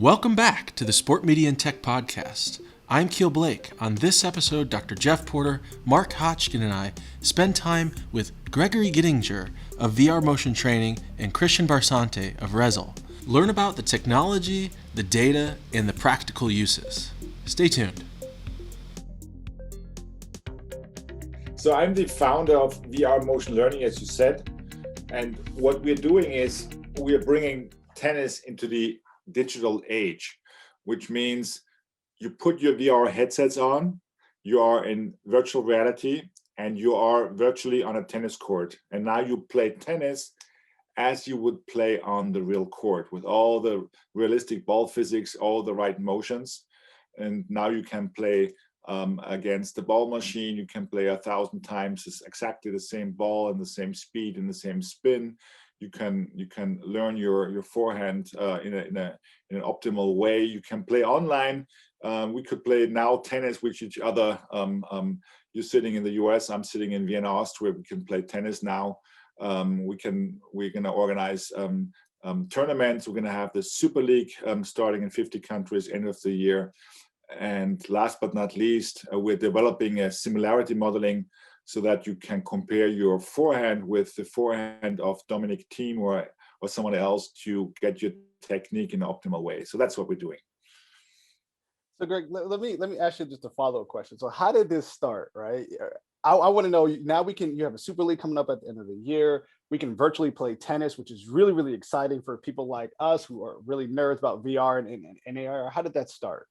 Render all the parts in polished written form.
Welcome back to the Sport Media and Tech Podcast. I'm Keel Blake. On this episode, Dr. Jeff Porter, Mark Hotchkin, and I spend time with Gregory Gettinger of VR Motion Training and Christian Barsanti of REZZIL. Learn about the technology, the data, and the practical uses. Stay tuned. So I'm the founder of VR Motion Learning, as you said. And what we're doing is we're bringing tennis into the digital age, which means you put your VR headsets on, you are in virtual reality, and you are virtually on a tennis court. And now you play tennis as you would play on the real court with all the realistic ball physics, all the right motions. And now you can play against the ball machine. You can play 1,000 times. It's exactly the same ball and the same speed and the same spin. You can learn your forehand in an optimal way. You can play online. We could play now tennis with each other. You're sitting in the US. I'm sitting in Vienna, Austria. We can play tennis now. We're going to organize tournaments. We're going to have the Super League starting in 50 countries end of the year. And last but not least, we're developing a similarity modeling so that you can compare your forehand with the forehand of Dominic Thiem or someone else to get your technique in an optimal way. So that's what we're doing. So Greg, let me ask you just a follow-up question. So how did this start, right? I want to know, now you have a Super League coming up at the end of the year. We can virtually play tennis, which is really, really exciting for people like us who are really nerds about VR and AR. How did that start?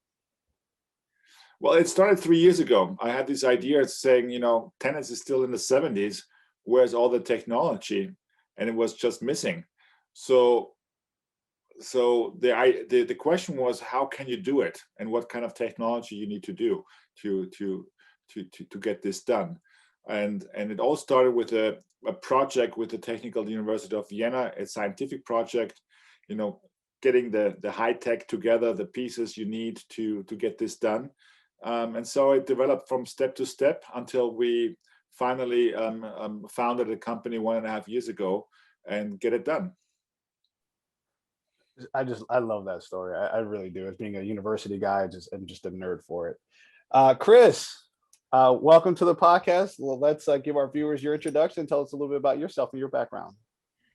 Well, it started 3 years ago. I had this idea saying, tennis is still in the 70s. Where's all the technology? And it was just missing. So the question was, how can you do it? And what kind of technology you need to do to get this done? And it all started with a project with the Technical University of Vienna, a scientific project, getting the high tech together, the pieces you need to get this done. And so it developed from step to step until we finally founded a company 1.5 years ago and get it done. I love that story. I really do. As being a university guy, I'm just a nerd for it. Chris, welcome to the podcast. Well, let's give our viewers your introduction. Tell us a little bit about yourself and your background.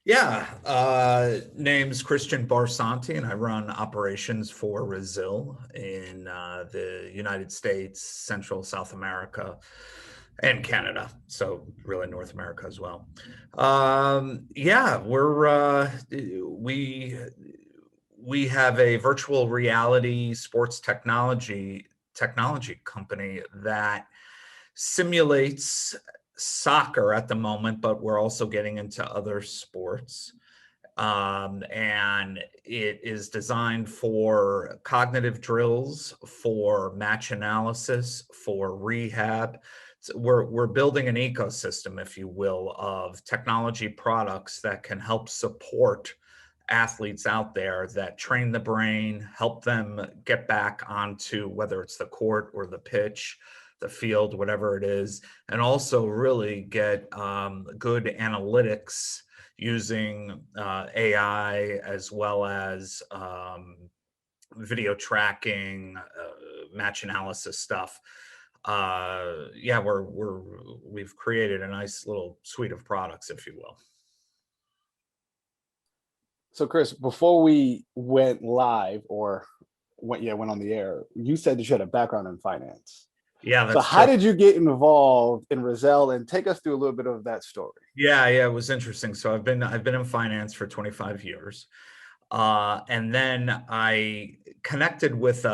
Yeah, name's Christian Barsanti, and I run operations for REZZIL in the United States, Central, South America, and Canada. So really North America as well. We have a virtual reality sports technology company that simulates soccer at the moment, but we're also getting into other sports. And it is designed for cognitive drills, for match analysis, for rehab. So we're building an ecosystem, if you will, of technology products that can help support athletes out there that train the brain, help them get back onto whether it's the court or the pitch, the field, whatever it is, and also really get good analytics using AI as well as video tracking, match analysis stuff. We've created a nice little suite of products, if you will. So Chris, before we went live or went on the air, you said that you had a background in finance. Yeah, that's so how did you get involved in REZZIL, and take us through a little bit of that story? Yeah, it was interesting. So I've been in finance for 25 years. And then I connected with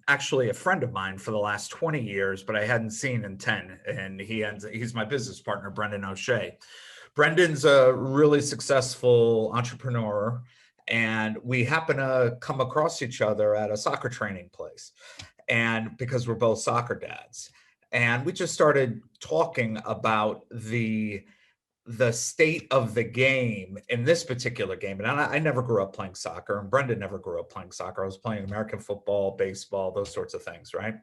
actually a friend of mine for the last 20 years, but I hadn't seen in 10. And he's my business partner, Brendan O'Shea. Brendan's a really successful entrepreneur, and we happen to come across each other at a soccer training place. And because we're both soccer dads, and we just started talking about the state of the game in this particular game. And I never grew up playing soccer, and Brendan never grew up playing soccer. I was playing American football, baseball, those sorts of things, right?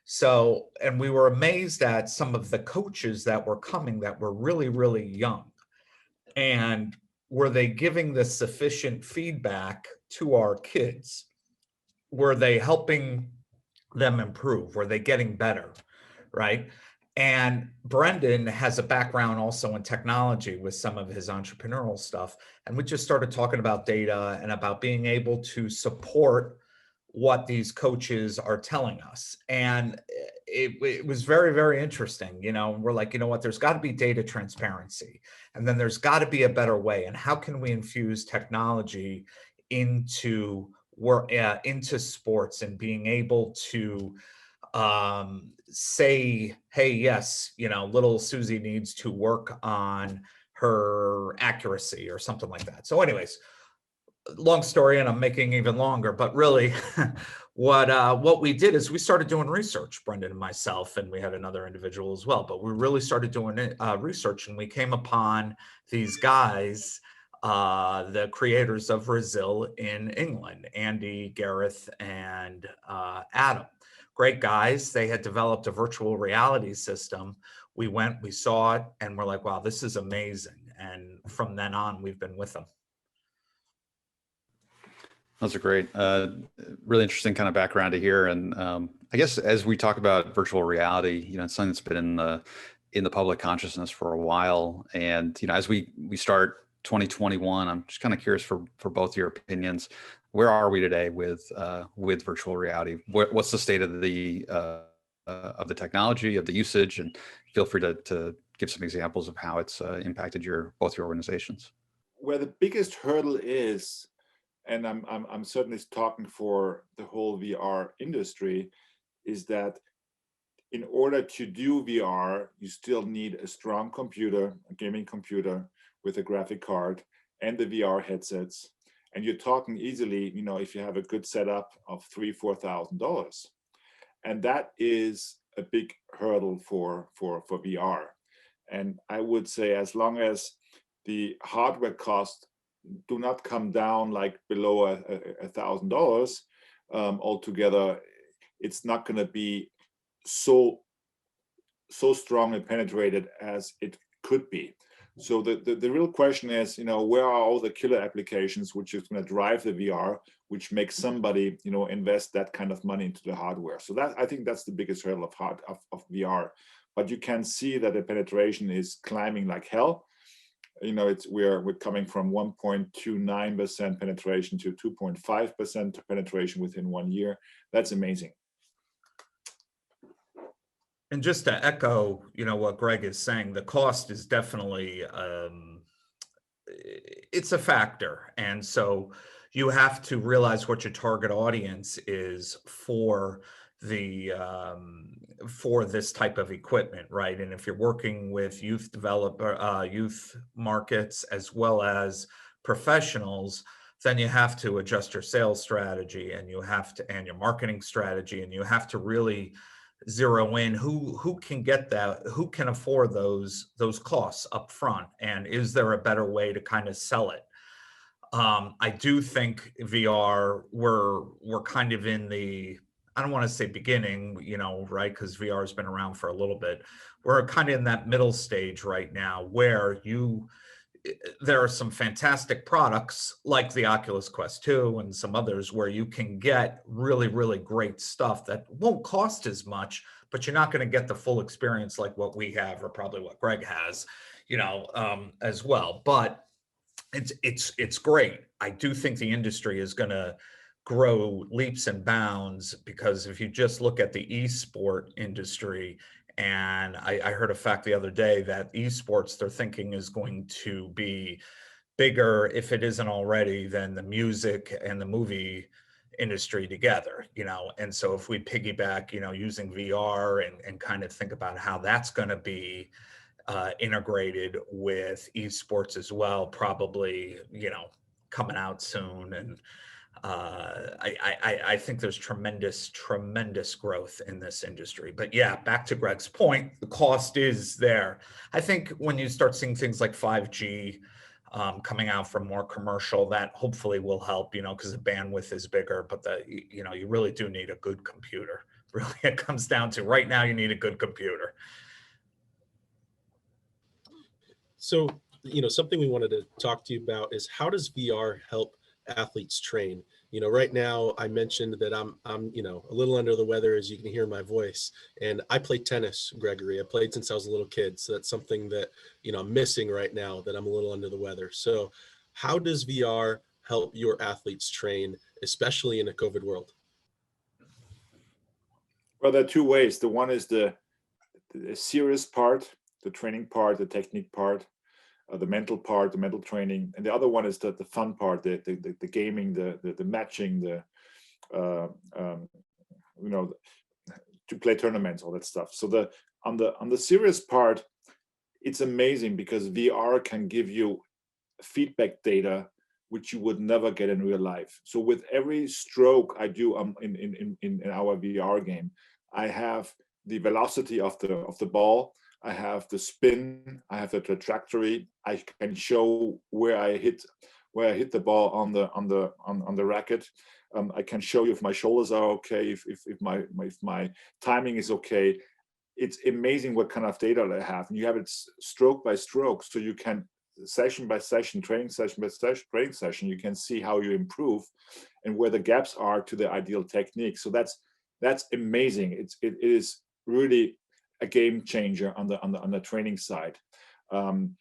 So, and we were amazed at some of the coaches that were coming that were really, really young. And were they giving the sufficient feedback to our kids? were they helping them improve? Were they getting better? Right. And Brendan has a background also in technology with some of his entrepreneurial stuff. And we just started talking about data and about being able to support what these coaches are telling us. And it was very, very interesting. You know, we're like, you know what, there's got to be data transparency, and then there's got to be a better way. And how can we infuse technology into into sports and being able to say, hey, yes, you know, little Susie needs to work on her accuracy or something like that. So anyways, long story, and I'm making even longer, but really what we did is we started doing research, Brendan and myself, and we had another individual as well, but we really started doing research, and we came upon these guys, the creators of REZZIL in England, Andy, Gareth, and Adam. Great guys. They had developed a virtual reality system. We went, we saw it, and we're like, wow, this is amazing. And from then on, we've been with them. Those are great. Really interesting kind of background to hear. And I guess as we talk about virtual reality, you know, it's something that's been in the public consciousness for a while. And, you know, as we start 2021, I'm just kind of curious for both your opinions. Where are we today with virtual reality? What's the state of the technology, of the usage? And feel free to give some examples of how it's impacted both your organizations. Where the biggest hurdle is, and I'm certainly talking for the whole VR industry, is that in order to do VR, you still need a strong computer, a gaming computer with a graphic card and the VR headsets. And you're talking easily, you know, if you have a good setup of $3,000-4,000. And that is a big hurdle for VR. And I would say as long as the hardware cost do not come down like below $1,000 altogether, it's not going to be so strongly penetrated as it could be. So the real question is, you know, where are all the killer applications which is going to drive the VR, which makes somebody, you know, invest that kind of money into the hardware. So that, I think that's the biggest hurdle of VR. But you can see that the penetration is climbing like hell. You know, we're coming from 1.29% penetration to 2.5% penetration within 1 year. That's amazing. And just to echo, you know, what Greg is saying, the cost is definitely it's a factor, and so you have to realize what your target audience is for the for this type of equipment, right? And if you're working with youth markets as well as professionals, then you have to adjust your sales strategy, and and your marketing strategy, and you have to really zero in who can get that, who can afford those costs up front, and is there a better way to kind of sell it. I do think VR, we're kind of in the, I don't want to say beginning, you know, right? Because VR has been around for a little bit. We're kind of in that middle stage right now where there are some fantastic products like the Oculus Quest 2 and some others where you can get really, really great stuff that won't cost as much, but you're not going to get the full experience like what we have, or probably what Greg has, you know, as well. But it's great. I do think the industry is going to grow leaps and bounds, because if you just look at the esport industry, and I heard a fact the other day that esports, they're thinking, is going to be bigger, if it isn't already, than the music and the movie industry together, you know. And so if we piggyback, you know, using VR and kind of think about how that's going to be integrated with esports as well, probably, you know, coming out soon. And I think there's tremendous growth in this industry. But yeah, back to Greg's point, the cost is there. I think when you start seeing things like 5G coming out from more commercial, that hopefully will help, you know, because the bandwidth is bigger, but you know, you really do need a good computer. Really, it comes down to right now, you need a good computer. So, you know, something we wanted to talk to you about is, how does VR help athletes train. Right now I mentioned that I'm a little under the weather, as you can hear my voice, and I play tennis, Gregory. I played since I was a little kid. So that's something that, I'm missing right now, that I'm a little under the weather. So how does VR help your athletes train, especially in a COVID world? Well, there are two ways. The one is the serious part, the training part, the technique part, the mental part, the mental training, and the other one is the fun part, the gaming, the matching, to play tournaments, all that stuff. So on the serious part, it's amazing because VR can give you feedback data which you would never get in real life. So with every stroke I do in our VR game, I have the velocity of the ball, I have the spin, I have the trajectory. I can show where I hit the ball on the racket. I can show you if my shoulders are okay, if my timing is okay. It's amazing what kind of data I have, and you have it stroke by stroke, so you can session by session, training session by session, training session, you can see how you improve and where the gaps are to the ideal technique. So that's amazing. It is really a game changer on the training side. On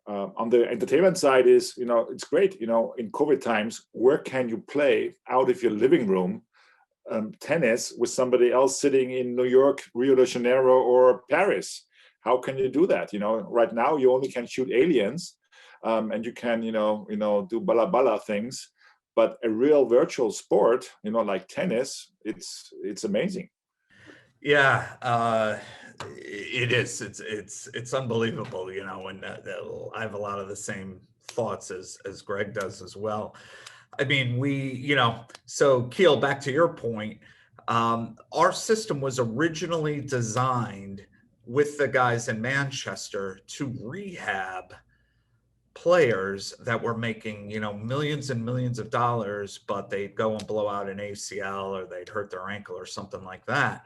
the entertainment side is, it's great. In COVID times, where can you play out of your living room tennis with somebody else sitting in New York, Rio de Janeiro, or Paris? How can you do that? Right now you only can shoot aliens, and you can, do bala bala things. But a real virtual sport, like tennis, it's amazing. Yeah, it is. It's unbelievable, and I have a lot of the same thoughts as Greg does as well. I mean, so Keel, back to your point, our system was originally designed with the guys in Manchester to rehab players that were making, millions and millions of dollars, but they'd go and blow out an ACL or they'd hurt their ankle or something like that.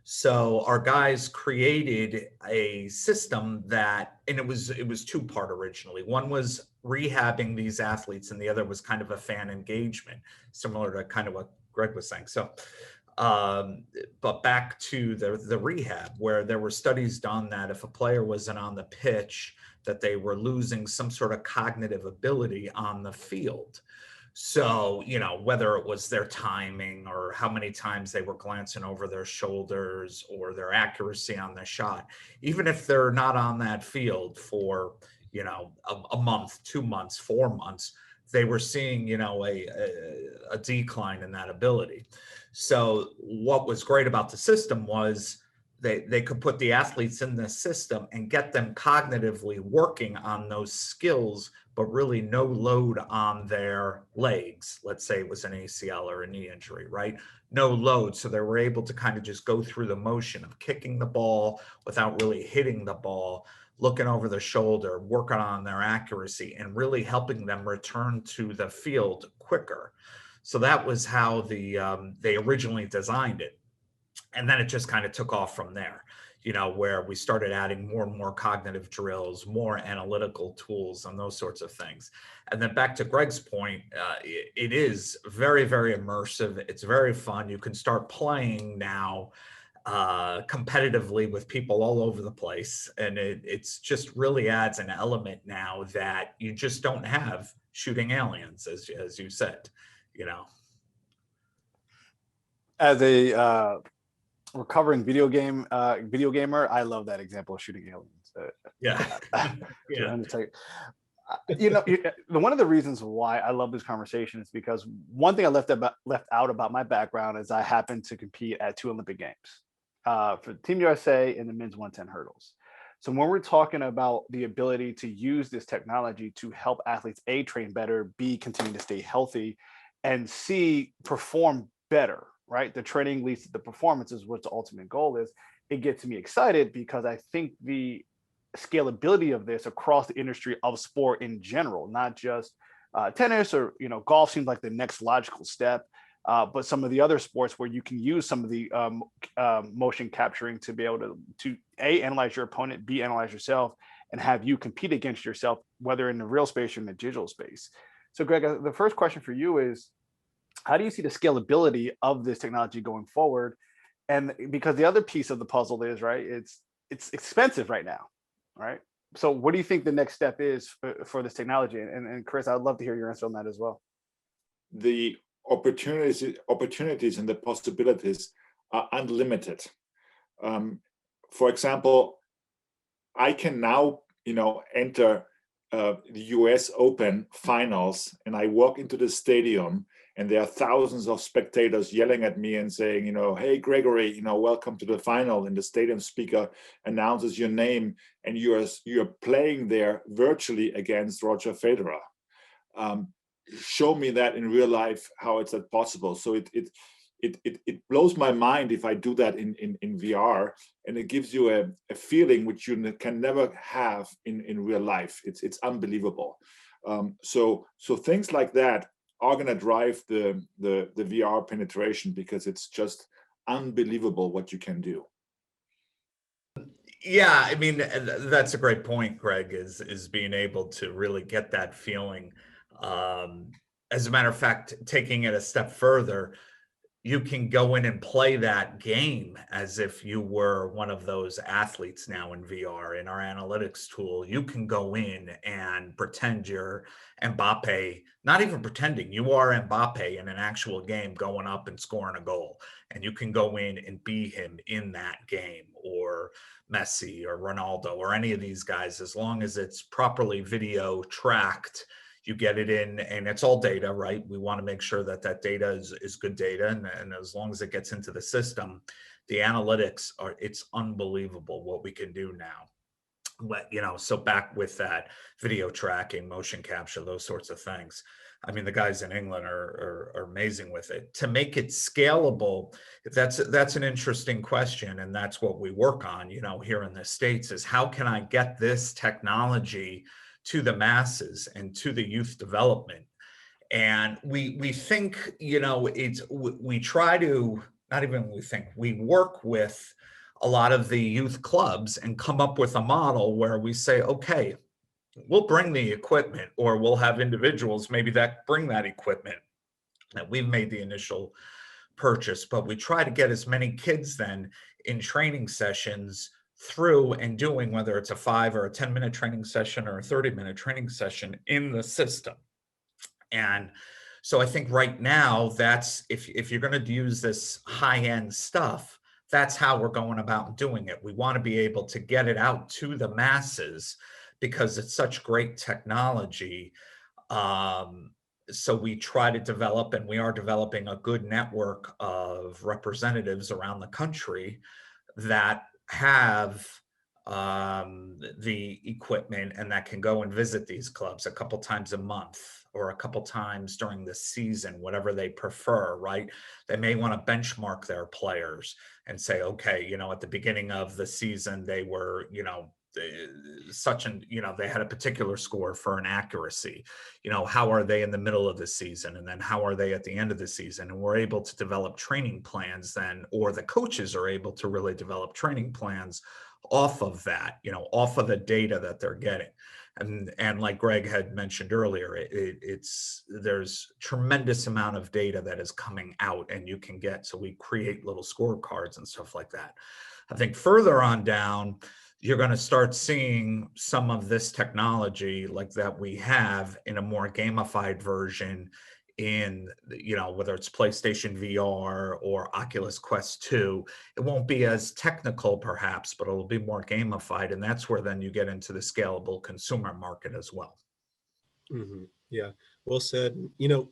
So our guys created a system and it was two-part originally. One was rehabbing these athletes, and the other was kind of a fan engagement, similar to kind of what Greg was saying. So, but back to the rehab, where there were studies done that if a player wasn't on the pitch, that they were losing some sort of cognitive ability on the field. So, whether it was their timing or how many times they were glancing over their shoulders or their accuracy on the shot, even if they're not on that field for, a month, 2 months, 4 months, they were seeing, a decline in that ability. So what was great about the system was they could put the athletes in the system and get them cognitively working on those skills, but really no load on their legs. Let's say it was an ACL or a knee injury, right? No load. So they were able to kind of just go through the motion of kicking the ball without really hitting the ball, looking over the shoulder, working on their accuracy, and really helping them return to the field quicker. So that was how they originally designed it. And then it just kind of took off from there, where we started adding more and more cognitive drills, more analytical tools, and those sorts of things. And then back to Greg's point, it is very, very immersive. It's very fun. You can start playing now competitively with people all over the place. And it's just really adds an element now that you just don't have shooting aliens, as you said, As a recovering video gamer, I love that example of shooting aliens. Yeah. Yeah. One of the reasons why I love this conversation is because one thing I left out about my background is I happened to compete at 2 Olympic Games for Team USA in the men's 110 hurdles. So when we're talking about the ability to use this technology to help athletes A, train better, B, continue to stay healthy, and C, perform better, right? The training leads to the performance is what the ultimate goal is. It gets me excited because I think the scalability of this across the industry of sport in general, not just tennis or golf seems like the next logical step, but some of the other sports where you can use some of the motion capturing to be able to A, analyze your opponent, B, analyze yourself, and have you compete against yourself, whether in the real space or in the digital space. So Greg, the first question for you is, how do you see the scalability of this technology going forward? And because the other piece of the puzzle is, right, it's expensive right now, right? So what do you think the next step is for this technology? And Chris, I'd love to hear your answer on that as well. The opportunities and the possibilities are unlimited. For example, I can now, enter the US Open finals, and I walk into the stadium and there are thousands of spectators yelling at me and saying, hey, Gregory, welcome to the final. And the stadium speaker announces your name, and you're playing there virtually against Roger Federer. Show me that in real life, how it's that possible. So it blows my mind if I do that in VR, and it gives you a feeling which you can never have in real life. It's unbelievable. So things like that are going to drive the VR penetration, because it's just unbelievable what you can do. Yeah, I mean, that's a great point, Greg, is being able to really get that feeling. As a matter of fact, taking it a step further, you can go in and play that game as if you were one of those athletes now in VR. In our analytics tool, you can go in and pretend you're Mbappe, not even pretending, you are Mbappe in an actual game, going up and scoring a goal. And you can go in and be him in that game, or Messi or Ronaldo or any of these guys, as long as it's properly video tracked. You get it in, and it's all data, right? We want to make sure that that data is good data. And as long as it gets into the system, the analytics it's unbelievable what we can do now. But, so back with that video tracking, motion capture, those sorts of things. I mean, the guys in England are amazing with it. To make it scalable, that's an interesting question. And that's what we work on, here in the States, is how can I get this technology to the masses and to the youth development? And we think, we try to, not even we think, we work with a lot of the youth clubs and come up with a model where we say, okay, we'll bring the equipment, or we'll have individuals maybe that bring that equipment that we've made the initial purchase, but we try to get as many kids then in training sessions through and doing, whether it's a 5 or a 10-minute training session or a 30-minute training session in the system. And so I think right now, that's, if you're going to use this high-end stuff, that's how we're going about doing it. We want to be able to get it out to the masses because it's such great technology. So we try to develop, and we are developing, a good network of representatives around the country that have the equipment and that can go and visit these clubs a couple times a month or a couple times during the season, whatever they prefer, right? They may want to benchmark their players and say, okay, at the beginning of the season, they were, they had a particular score for an accuracy. How are they in the middle of the season? And then how are they at the end of the season? And we're able to develop training plans then, or the coaches are able to really develop training plans off of that, off of the data that they're getting. And like Greg had mentioned earlier, there's tremendous amount of data that is coming out and you can get. So we create little scorecards and stuff like that. I think further on down, you're going to start seeing some of this technology like that we have in a more gamified version in, whether it's PlayStation VR or Oculus Quest 2. It won't be as technical perhaps, but it'll be more gamified. And that's where then you get into the scalable consumer market as well. Mm-hmm. Yeah, well said.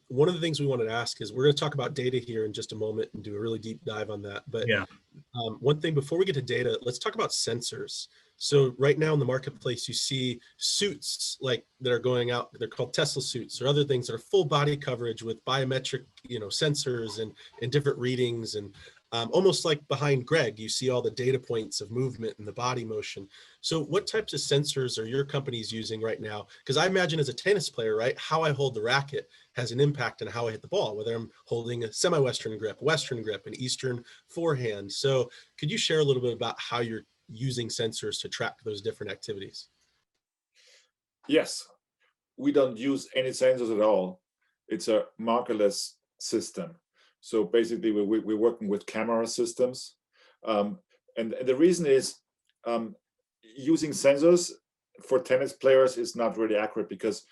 One of the things we wanted to ask is, we're going to talk about data here in just a moment and do a really deep dive on that. But yeah, one thing before we get to data, let's talk about sensors. So right now in the marketplace, you see suits like that are going out. They're called Tesla suits, or other things that are full body coverage with biometric, sensors and different readings. And almost like behind Greg, you see all the data points of movement and the body motion. So what types of sensors are your companies using right now? Because I imagine as a tennis player, right, how I hold the racket has an impact on how I hit the ball, whether I'm holding a semi-Western grip, Western grip, an Eastern forehand. So could you share a little bit about how you're using sensors to track those different activities? Yes. we don't use any sensors at all. It's a markerless system. So basically, we're working with camera systems. And the reason is using sensors for tennis players is not really accurate, because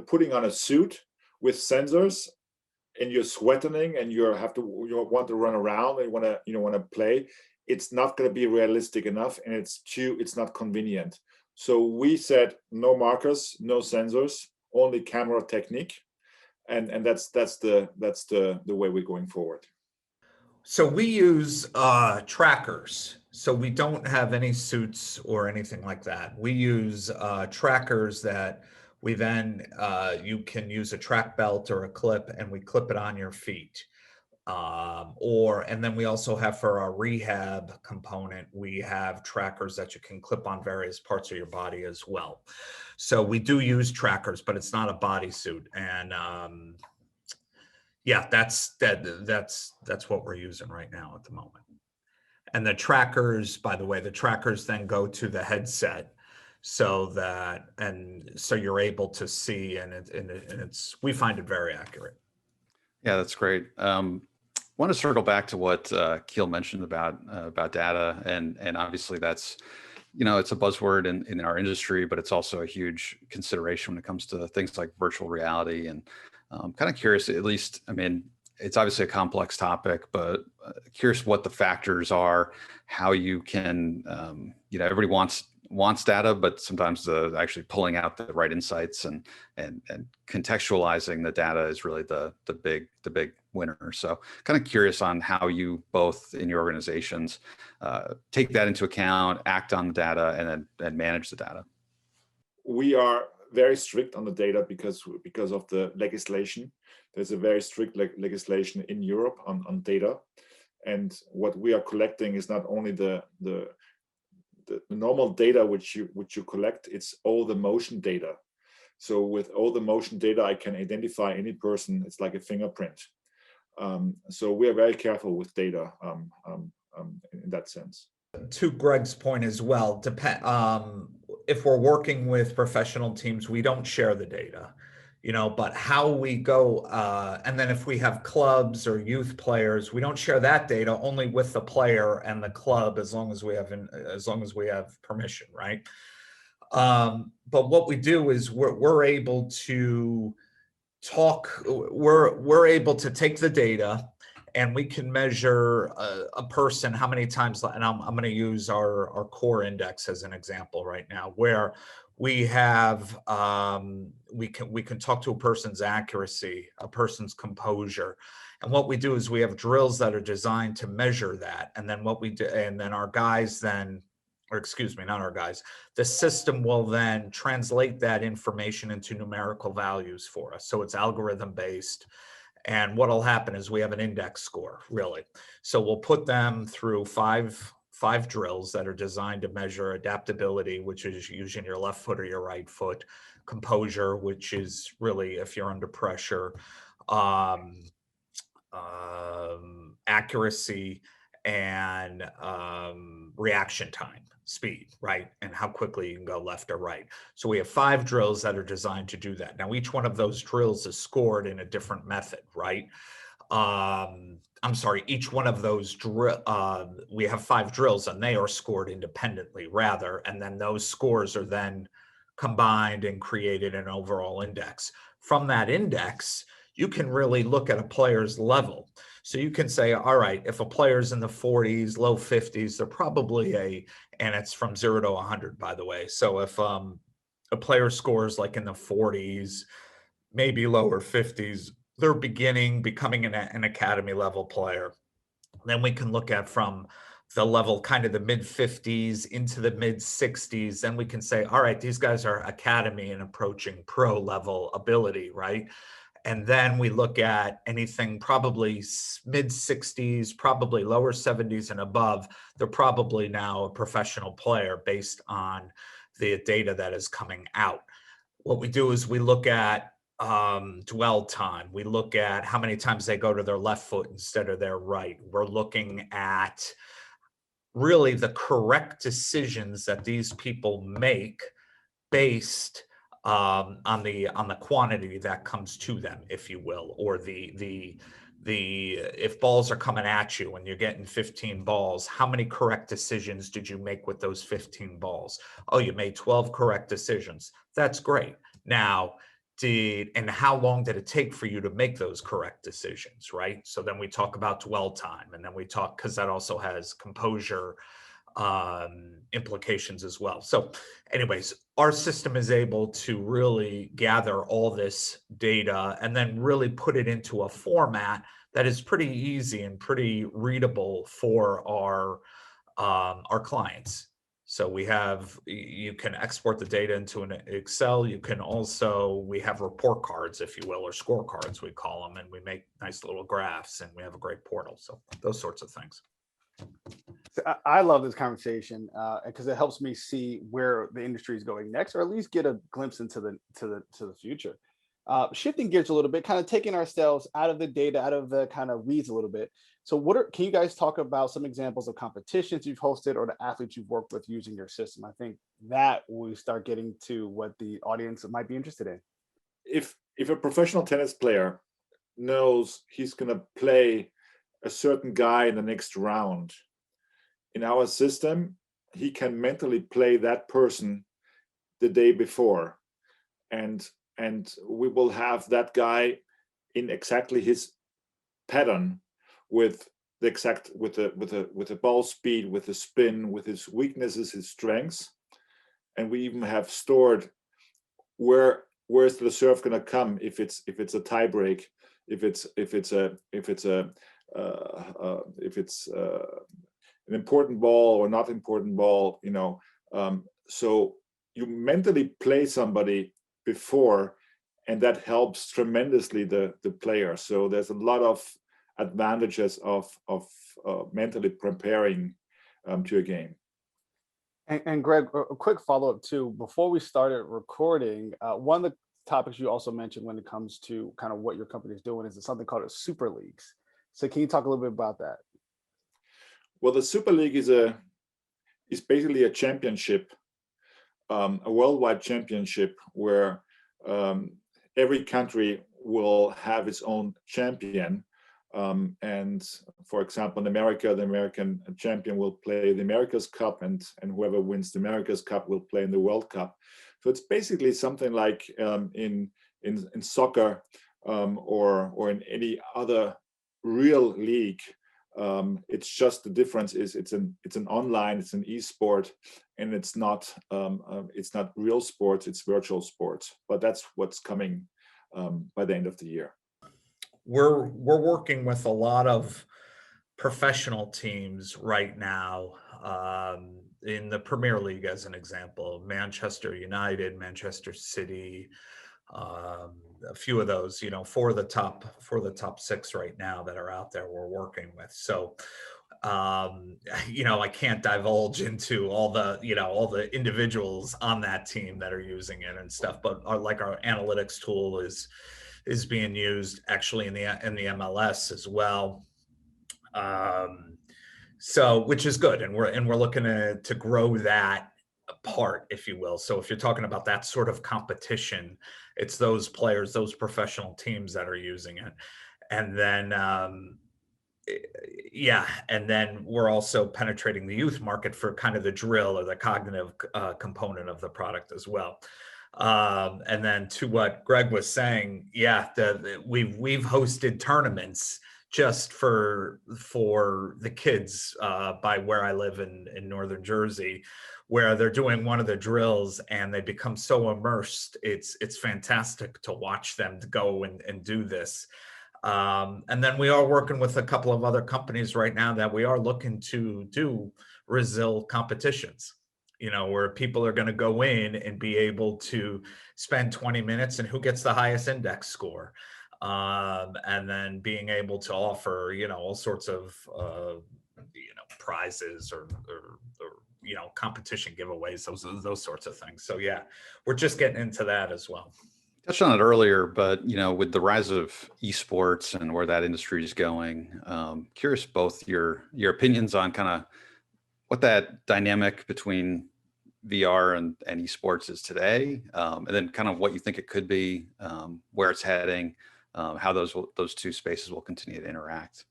putting on a suit with sensors and you're sweating and you want to run around and you want to play, it's not going to be realistic enough, and it's not convenient. So we said no markers, no sensors, only camera technique, and that's the way we're going forward. So we use trackers. So we don't have any suits or anything like that. We use trackers that we then, you can use a track belt or a clip, and we clip it on your feet. And then we also have, for our rehab component, we have trackers that you can clip on various parts of your body as well. So we do use trackers, but it's not a bodysuit. And yeah, that's what we're using right now at the moment. And the trackers, by the way, the trackers then go to the headset, so you're able to see, and we find it very accurate. Yeah, that's great. Want to circle back to what Keel mentioned about data, and obviously that's, it's a buzzword in our industry, but it's also a huge consideration when it comes to things like virtual reality. And I'm kind of curious, at least, I mean, it's obviously a complex topic, but curious what the factors are, how you can, everybody wants data, but sometimes actually pulling out the right insights and contextualizing the data is really the big winner. So kind of curious on how you both in your organizations take that into account, act on the data, and manage the data. We are very strict on the data because of the legislation. There's a very strict legislation in Europe on data, and what we are collecting is not only the normal data which you collect, it's all the motion data. So with all the motion data, I can identify any person. It's like a fingerprint. So we are very careful with data in that sense. To Greg's point as well, if we're working with professional teams, we don't share the data, but how we go, and then if we have clubs or youth players, we don't share that data, only with the player and the club, as long as we have permission, right? But what we do is we're able to we're able to take the data, and we can measure a person how many times, and I'm going to use our core index as an example right now, where we have we can talk to a person's accuracy, a person's composure. And what we do is we have drills that are designed to measure that. And then what we do, and then our guys then, or excuse me, not our guys, the system will then translate that information into numerical values for us. So it's algorithm based. And what'll happen is we have an index score, really. So we'll put them through five drills that are designed to measure adaptability, which is using your left foot or your right foot, composure, which is really if you're under pressure, accuracy, and reaction time, speed, right? And how quickly you can go left or right. So we have 5 drills that are designed to do that. Now, each one of those drills is scored in a different method, right? I'm sorry, each one of those we have 5 drills, and they are scored independently rather, and then those scores are then combined and created an overall index. From that index, you can really look at a player's level. So you can say, all right, if a player's in the 40s, low 50s, they're probably and it's from 0 to 100, by the way. So if a player scores like in the 40s, maybe lower 50s, they're becoming an academy level player. Then we can look at from the level kind of the mid 50s into the mid 60s. Then we can say, all right, these guys are academy and approaching pro level ability, right? And then we look at anything probably mid 60s, probably lower 70s and above. They're probably now a professional player based on the data that is coming out. What we do is we look at dwell time. We look at how many times they go to their left foot instead of their right. We're looking at really the correct decisions that these people make based on the quantity that comes to them, if you will, or the if balls are coming at you and you're getting 15 balls, how many correct decisions did you make with those 15 balls? Oh, you made 12 correct decisions. That's great. Now, and how long did it take for you to make those correct decisions, right? So then we talk about dwell time, and then we talk, because that also has composure implications as well. So anyways, our system is able to really gather all this data and then really put it into a format that is pretty easy and pretty readable for our clients. So you can export the data into an Excel. You can also, we have report cards, if you will, or scorecards, we call them, and we make nice little graphs, and we have a great portal. So those sorts of things. I love this conversation because it helps me see where the industry is going next, or at least get a glimpse into the future. Shifting gears a little bit, kind of taking ourselves out of the data, out of the kind of weeds a little bit. So can you guys talk about some examples of competitions you've hosted or the athletes you've worked with using your system? I think that we start getting to what the audience might be interested in. If a professional tennis player knows he's going to play a certain guy in the next round, in our system, he can mentally play that person the day before, and we will have that guy in exactly his pattern, with the ball speed, with the spin, with his weaknesses, his strengths, and we even have stored where's the serve going to come, if it's a tie break, if it's an important ball or not important ball, so you mentally play somebody before, and that helps tremendously the player. So there's a lot of advantages of mentally preparing to a game. And Greg, a quick follow-up too, before we started recording, one of the topics you also mentioned when it comes to kind of what your company is doing is something called a super leagues. So can you talk a little bit about that? Well, the Super League is basically a championship, a worldwide championship, where every country will have its own champion. And for example, in America, the American champion will play the America's Cup, and whoever wins the America's Cup will play in the World Cup. So it's basically something like in soccer or in any other real league. It's just the difference is it's an online, it's an esport, and it's not real sports, it's virtual sports. But that's what's coming by the end of the year. We're working with a lot of professional teams right now in the Premier League, as an example, Manchester United, Manchester City, a few of those, four of the top six right now that are out there we're working with. So, I can't divulge into all the individuals on that team that are using it and stuff, but our analytics tool is being used actually in the MLS as well. So, which is good, and we're looking to grow that part, if you will. So if you're talking about that sort of competition, it's those players, those professional teams that are using it. And then and then we're also penetrating the youth market for kind of the drill or the cognitive component of the product as well. And then to what Greg was saying, we've hosted tournaments just for the kids by where I live in northern Jersey, where they're doing one of the drills and they become so immersed. It's fantastic to watch them to go and do this. And then we are working with a couple of other companies right now that we are looking to do REZZIL competitions, where people are going to go in and be able to spend 20 minutes and who gets the highest index score. And then being able to offer, all sorts of, prizes or competition giveaways, those sorts of things. So yeah, we're just getting into that as well. Touched on it earlier, but with the rise of esports and where that industry is going, curious both your opinions on kind of what that dynamic between VR and esports is today, and then kind of what you think it could be, where it's heading, how those two spaces will continue to interact.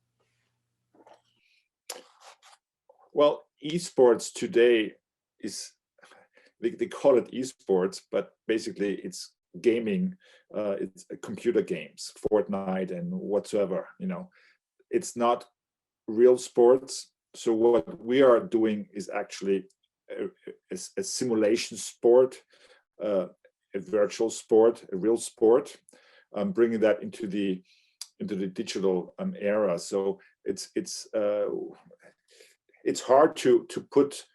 Well, esports today is, they call it esports, but basically it's gaming. It's computer games, Fortnite and whatsoever. It's not real sports. So what we are doing is actually a simulation sport, a virtual sport, a real sport, bringing that into the digital era. So it's hard to put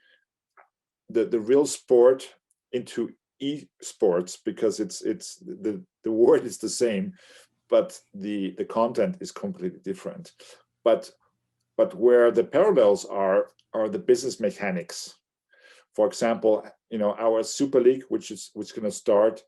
the real sport into esports, because it's the word is the same, but the content is completely different. But where the parallels are the business mechanics. For example, our Super League, which going to start,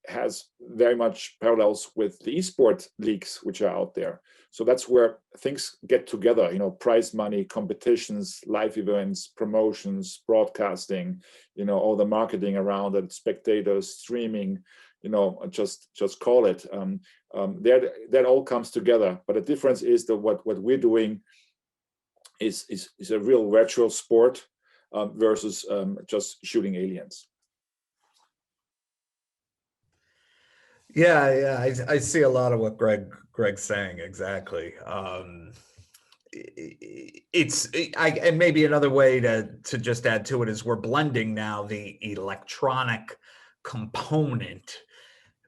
has very much parallels with the esports leagues which are out there. So that's where things get together, prize money, competitions, live events, promotions, broadcasting, all the marketing around it, spectators, streaming, just call it. That all comes together. But the difference is that what we're doing is a real virtual sport versus just shooting aliens. Yeah, I see a lot of what Greg's saying, exactly. And maybe another way to just add to it is we're blending now the electronic component,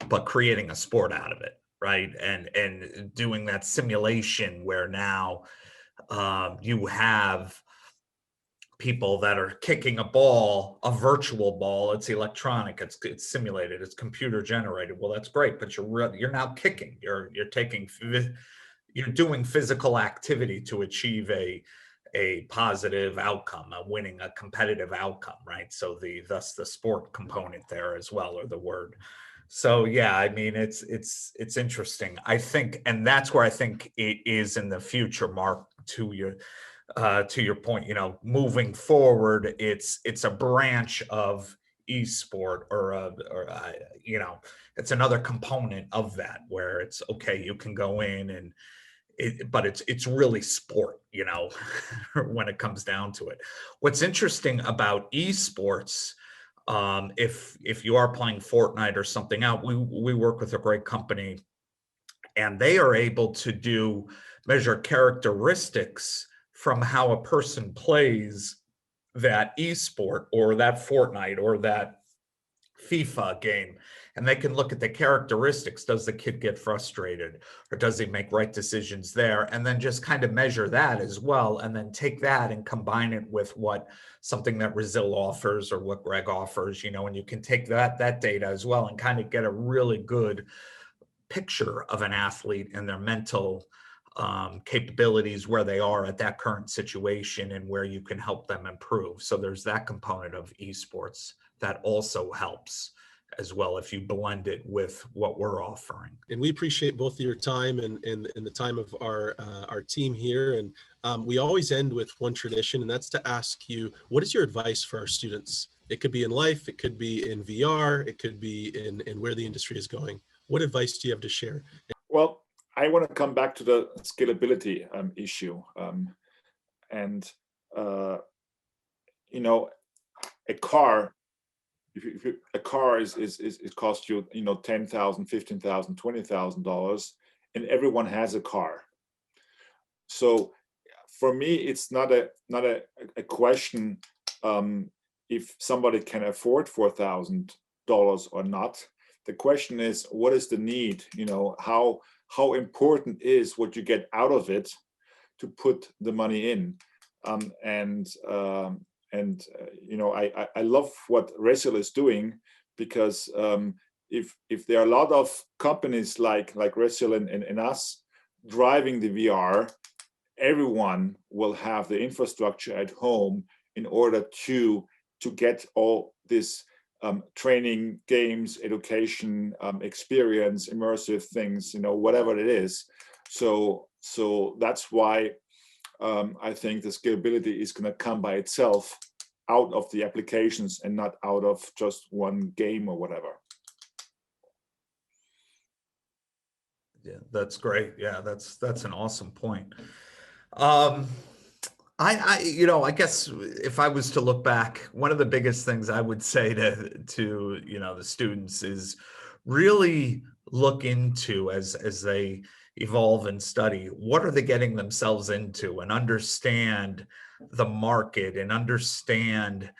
but creating a sport out of it, right? And doing that simulation where now you have people that are kicking a ball, a virtual ball. It's electronic, it's simulated, it's computer generated. Well, that's great, but you're now kicking. You're doing physical activity to achieve a positive outcome, winning a competitive outcome, right? So thus the sport component there as well, or the word. So yeah, I mean, it's interesting, I think, and that's where I think it is in the future, Mark, to your point, moving forward, it's a branch of esport, or it's another component of that, where it's okay, you can go in and but it's really sport, when it comes down to it. What's interesting about esports, if you are playing Fortnite or something out, we work with a great company, and they are able to measure characteristics from how a person plays that esport or that Fortnite or that FIFA game. And they can look at the characteristics. Does the kid get frustrated, or does he make right decisions there? And then just kind of measure that as well. And then take that and combine it with something that REZZIL offers, or what Greg offers, and you can take that data as well and kind of get a really good picture of an athlete and their mental capabilities, where they are at that current situation, and where you can help them improve. So there's that component of esports that also helps as well, if you blend it with what we're offering. And we appreciate both of your time and the time of our team here. And we always end with one tradition, and that's to ask you, what is your advice for our students? It could be in life, it could be in VR, it could be in where the industry is going. What advice do you have to share? Well, I want to come back to the scalability issue. A car, a car is cost you, $10,000, $15,000, $20,000, and everyone has a car. So for me, it's not a question if somebody can afford $4,000 or not. The question is, what is the need? How important is what you get out of it to put the money in? I love what REZZIL is doing, because if there are a lot of companies like REZZIL and us driving the VR, everyone will have the infrastructure at home in order to get all this training, games, education, experience, immersive things, whatever it is. So that's why I think the scalability is going to come by itself, out of the applications and not out of just one game or whatever. Yeah, that's great. Yeah, that's an awesome point. I guess if I was to look back, one of the biggest things I would say to the students is really look into as they evolve and study, what are they getting themselves into, and understand the market and understand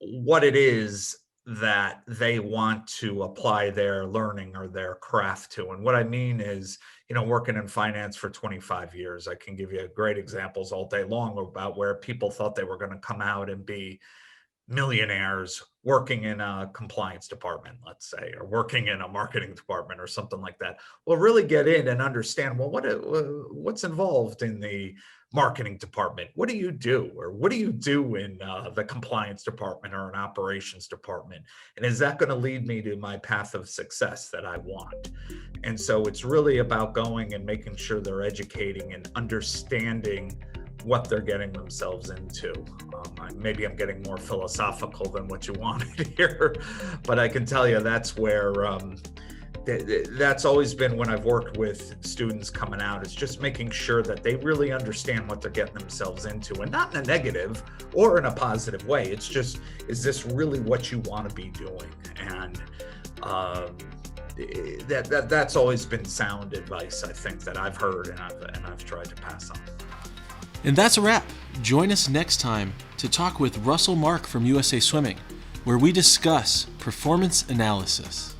what it is that they want to apply their learning or their craft to. And what I mean is, working in finance for 25 years, I can give you great examples all day long about where people thought they were going to come out and be millionaires working in a compliance department, let's say, or working in a marketing department or something like that. Well, really get in and understand, well, what's involved in the marketing department? What do you do? Or what do you do in the compliance department or an operations department? And is that going to lead me to my path of success that I want? And so it's really about going and making sure they're educating and understanding what they're getting themselves into. Maybe I'm getting more philosophical than what you wanted here, but I can tell you that's where that's always been when I've worked with students coming out. It's just making sure that they really understand what they're getting themselves into, and not in a negative or in a positive way. It's just, is this really what you want to be doing? And that's always been sound advice, I think, that I've heard and I've tried to pass on. And that's a wrap. Join us next time to talk with Russell Mark from USA Swimming, where we discuss performance analysis.